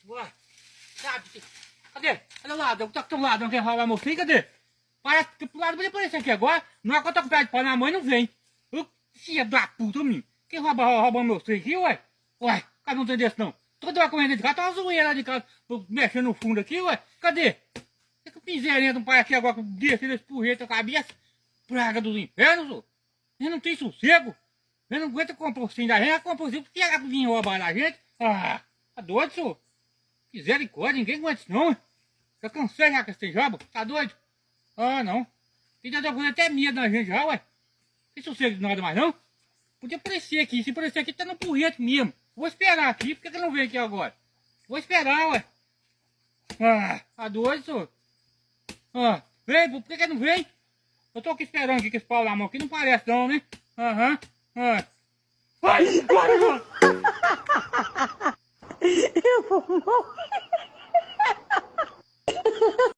Ué, sabe? Cadê? Olha o ladrão, tá com um ladrão que rouba meu filho, cadê? Parece que o ladrão podia aparecer aqui agora. Não é que eu tô com pé de pau na mãe, não vem. Filha da puta, menino. Quem rouba meu filho aqui, ué? Ué, cada um tem desse não. Toda hora correndo de casa, tá uma zoeira lá de casa, mexendo no fundo aqui, ué. Cadê? Que piseirinha de um pai aqui agora com desse porrete na cabeça. Praga dos infernos, ô. Ele não tem sossego. Ele não aguenta comprar o sim da gente, compra o sim, porque ela vinha roubar da gente. Ah, tá doido, senhor? Misericórdia, ninguém aguenta isso não. Eu cansei já com esse jogo, tá doido? Ah, não. Tem já deu até medo na gente já, ué. Tem sossego de nada mais não? Podia aparecer aqui, se aparecer aqui tá no porrete mesmo. Vou esperar aqui, por que ele não vem aqui agora? Vou esperar, ué. Ah, tá doido, senhor? Ah, vem, por que ele não vem? Eu tô aqui esperando aqui com esse pau na mão aqui, não parece não, né? Aham, Vai, vai, vai! Eu vou morrer.